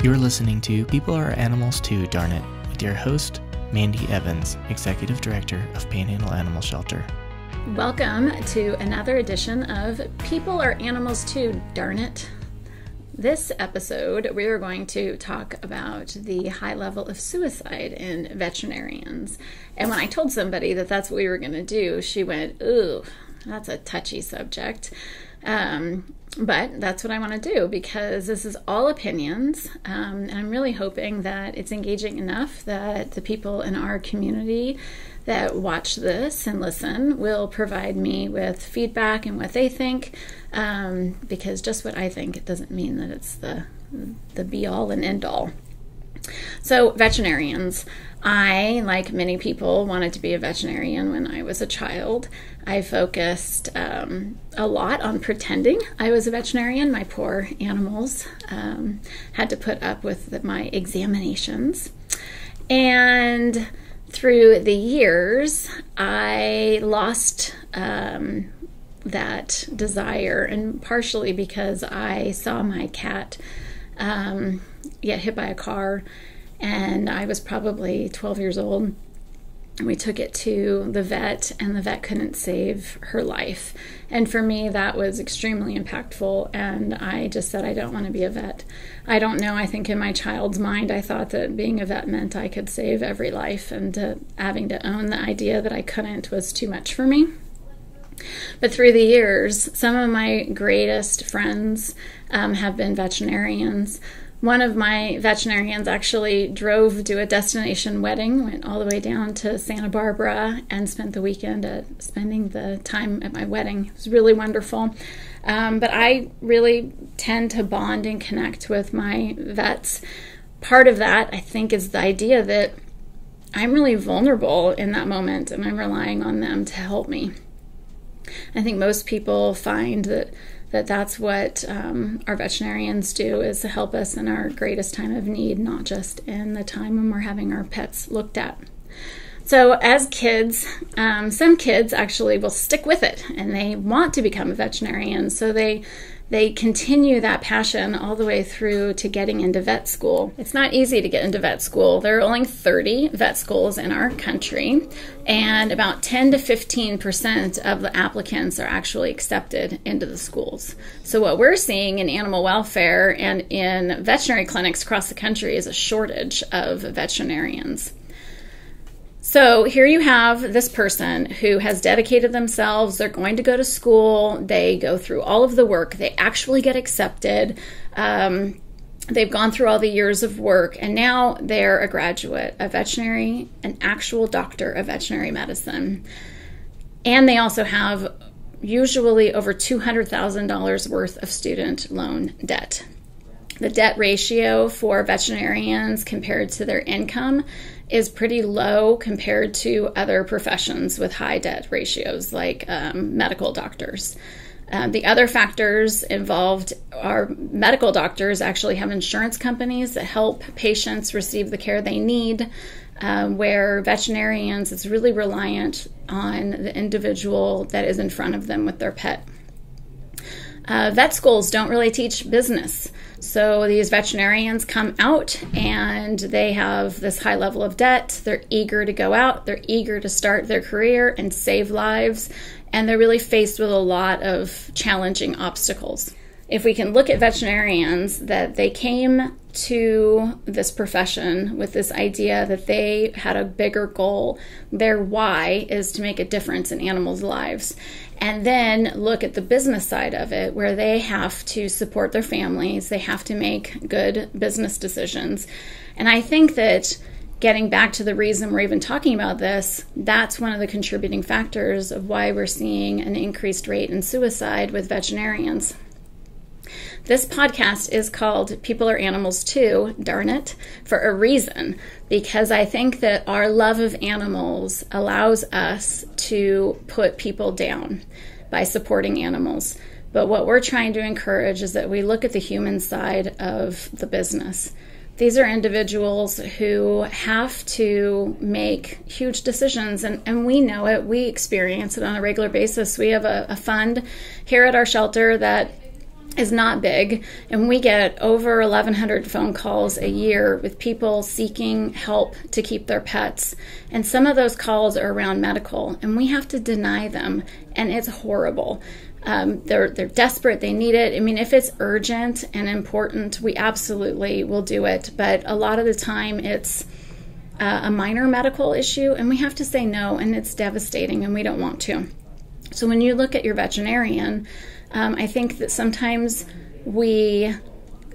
You're listening to People Are Animals Too, Darn It, with your host, Mandy Evans, Executive Director of Panhandle Animal Shelter. Welcome to another edition of People Are Animals Too, Darn It. This episode, we are going to talk about the high level of suicide in veterinarians. And when I told somebody that that's what we were going to do, she went, ooh, that's a touchy subject. But that's what I want to do because this is all opinions. And I'm really hoping that it's engaging enough that the people in our community that watch this and listen will provide me with feedback and what they think. Because just what I think, it doesn't mean that it's the be-all and end-all. So veterinarians, I, like many people, wanted to be a veterinarian when I was a child. I focused a lot on pretending I was a veterinarian. My poor animals had to put up with my examinations. And through the years, I lost that desire, and partially because I saw my cat get hit by a car, and I was probably 12 years old. We took it to the vet, and the vet couldn't save her life. And for me, that was extremely impactful, and I just said, I don't want to be a vet. I don't know, I think in my child's mind, I thought that being a vet meant I could save every life, and having to own the idea that I couldn't was too much for me. But through the years, some of my greatest friends have been veterinarians. One of my veterinarians actually drove to a destination wedding, went all the way down to Santa Barbara, and spent the weekend spending the time at my wedding. It was really wonderful. But I really tend to bond and connect with my vets. Part of that, I think, is the idea that I'm really vulnerable in that moment, and I'm relying on them to help me. I think most people find that's what our veterinarians do, is to help us in our greatest time of need, not just in the time when we're having our pets looked at. So as kids, some kids actually will stick with it, and they want to become a veterinarian, so they continue that passion all the way through to getting into vet school. It's not easy to get into vet school. There are only 30 vet schools in our country, and about 10 to 15% of the applicants are actually accepted into the schools. So what we're seeing in animal welfare and in veterinary clinics across the country is a shortage of veterinarians. So here you have this person who has dedicated themselves. They're going to go to school. They go through all of the work. They actually get accepted. They've gone through all the years of work, and now they're a graduate of veterinary, an actual doctor of veterinary medicine. And they also have usually over $200,000 worth of student loan debt. The debt ratio for veterinarians compared to their income is pretty low compared to other professions with high debt ratios, like medical doctors. The other factors involved are medical doctors actually have insurance companies that help patients receive the care they need, where veterinarians is really reliant on the individual that is in front of them with their pet. Vet schools don't really teach business. So these veterinarians come out and they have this high level of debt. They're eager to go out. They're eager to start their career and save lives. And they're really faced with a lot of challenging obstacles. If we can look at veterinarians, that they came to this profession with this idea that they had a bigger goal. Their why is to make a difference in animals' lives. And then look at the business side of it, where they have to support their families. They have to make good business decisions. And I think that getting back to the reason we're even talking about this, that's one of the contributing factors of why we're seeing an increased rate in suicide with veterinarians. This podcast is called People Are Animals Too, Darn It, for a reason, because I think that our love of animals allows us to put people down by supporting animals. But what we're trying to encourage is that we look at the human side of the business. These are individuals who have to make huge decisions, and we know it. We experience it on a regular basis. We have a fund here at our shelter that is not big, and we get over 1,100 phone calls a year with people seeking help to keep their pets, and some of those calls are around medical, and we have to deny them, and it's horrible. They're desperate, they need it. I mean, if it's urgent and important, we absolutely will do it, but a lot of the time it's a minor medical issue, and we have to say no, and it's devastating, and we don't want to. So when you look at your veterinarian, I think that sometimes we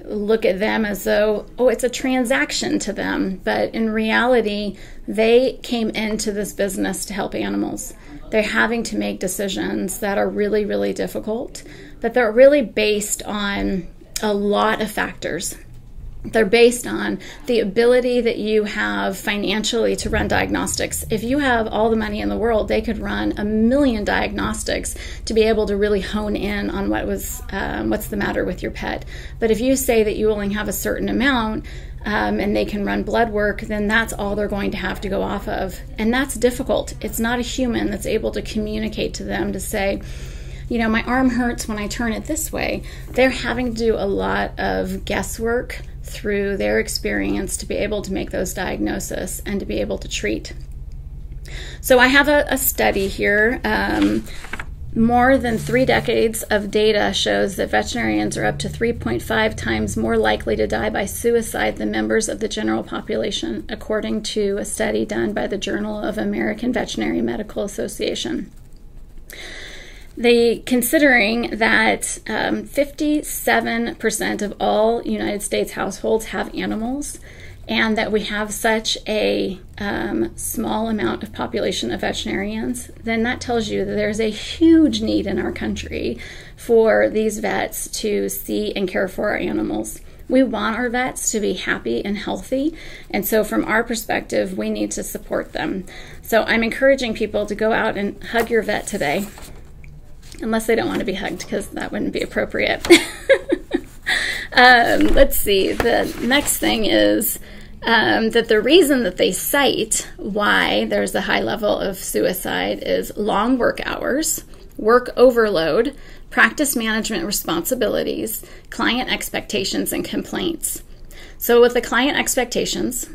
look at them as though, oh, it's a transaction to them. But in reality, they came into this business to help animals. They're having to make decisions that are really, really difficult, but they're really based on a lot of factors. They're based on the ability that you have financially to run diagnostics. If you have all the money in the world, they could run 1 million diagnostics to be able to really hone in on what's the matter with your pet. But if you say that you only have a certain amount and they can run blood work, then that's all they're going to have to go off of. And that's difficult. It's not a human that's able to communicate to them to say, you know, my arm hurts when I turn it this way. They're having to do a lot of guesswork through their experience to be able to make those diagnoses and to be able to treat. So I have a study here. More than 3 decades of data shows that veterinarians are up to 3.5 times more likely to die by suicide than members of the general population, according to a study done by the Journal of American Veterinary Medical Association. Considering that 57% of all United States households have animals, and that we have such a small amount of population of veterinarians, then that tells you that there's a huge need in our country for these vets to see and care for our animals. We want our vets to be happy and healthy, and so from our perspective, we need to support them. So I'm encouraging people to go out and hug your vet today. Unless they don't want to be hugged, because that wouldn't be appropriate. Let's see. The next thing is that the reason that they cite why there's a high level of suicide is long work hours, work overload, practice management responsibilities, client expectations, and complaints. So with the client expectations,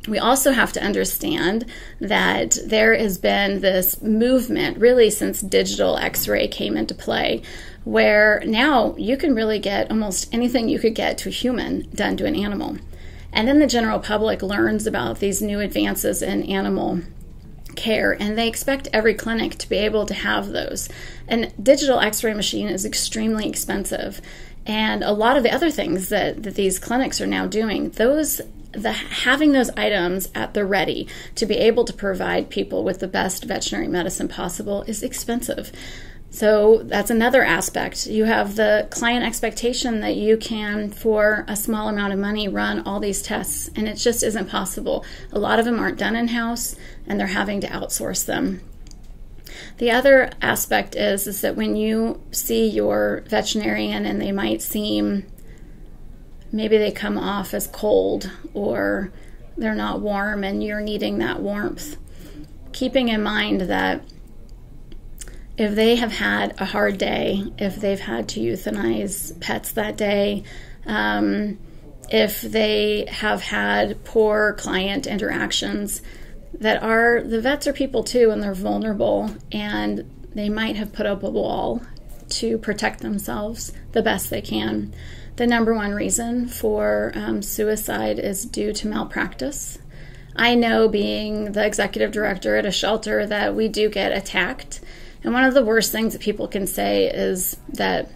we also have to understand that there has been this movement really since digital x-ray came into play, where now you can really get almost anything you could get to a human done to an animal. And then the general public learns about these new advances in animal care, and they expect every clinic to be able to have those. And digital x-ray machine is extremely expensive. And a lot of the other things that these clinics are now doing, having those items at the ready to be able to provide people with the best veterinary medicine possible is expensive. So that's another aspect. You have the client expectation that you can, for a small amount of money, run all these tests, and it just isn't possible. A lot of them aren't done in-house, and they're having to outsource them. The other aspect is that when you see your veterinarian and they might seem, maybe they come off as cold or they're not warm and you're needing that warmth, keeping in mind that if they have had a hard day, if they've had to euthanize pets that day, if they have had poor client interactions, the vets are people too, and they're vulnerable, and they might have put up a wall to protect themselves the best they can. The number one reason for suicide is due to malpractice. I know, being the executive director at a shelter, that we do get attacked. And one of the worst things that people can say is that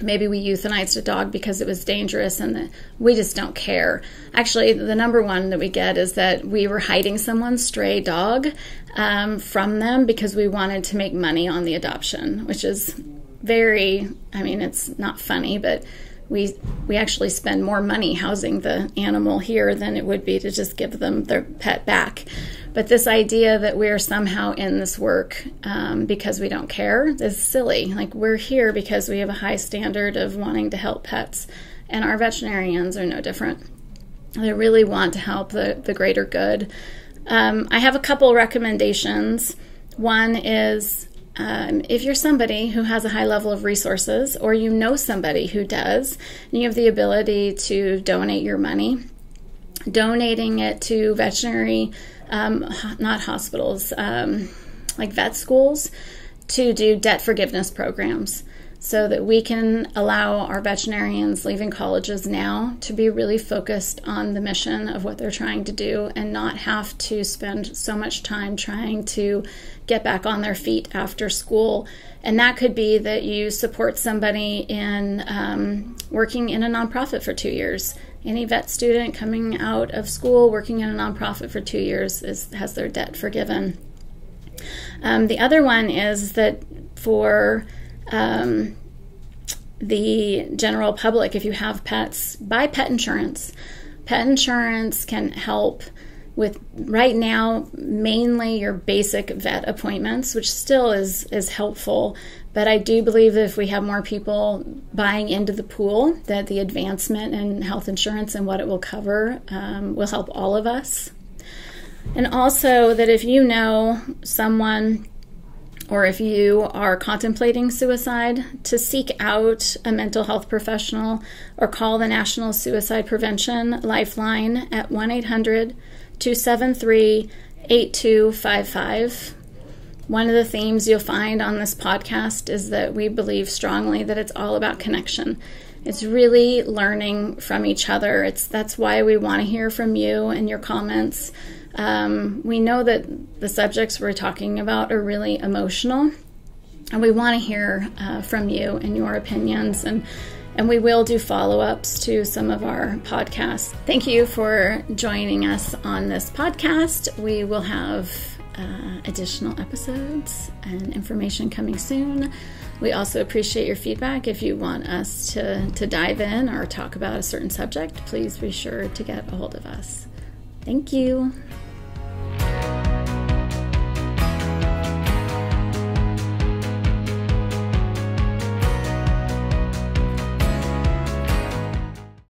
maybe we euthanized a dog because it was dangerous and that we just don't care. Actually, the number one that we get is that we were hiding someone's stray dog from them because we wanted to make money on the adoption, which is it's not funny, but we actually spend more money housing the animal here than it would be to just give them their pet back. But this idea that we're somehow in this work because we don't care is silly. Like, we're here because we have a high standard of wanting to help pets, and our veterinarians are no different. They really want to help the greater good. I have a couple recommendations. One is if you're somebody who has a high level of resources, or you know somebody who does, and you have the ability to donate your money, donating it to veterinary, not hospitals, like vet schools, to do debt forgiveness programs, so that we can allow our veterinarians leaving colleges now to be really focused on the mission of what they're trying to do, and not have to spend so much time trying to get back on their feet after school. And that could be that you support somebody in working in a nonprofit for 2 years. Any vet student coming out of school working in a nonprofit for 2 years has their debt forgiven. The other one is that for the general public, if you have pets, buy pet insurance. Pet insurance can help with, right now, mainly your basic vet appointments, which still is helpful. But I do believe that if we have more people buying into the pool, that the advancement in health insurance and what it will cover will help all of us. And also that if you know someone, or if you are contemplating suicide, to seek out a mental health professional or call the National Suicide Prevention Lifeline at 1-800-273-8255. One of the themes you'll find on this podcast is that we believe strongly that it's all about connection. It's really learning from each other. That's why we want to hear from you and your comments. We know that the subjects we're talking about are really emotional, and we want to hear from you and your opinions, and we will do follow-ups to some of our podcasts. Thank you for joining us on this podcast. We will have additional episodes and information coming soon. We also appreciate your feedback. If you want us to dive in or talk about a certain subject, please be sure to get a hold of us. Thank you.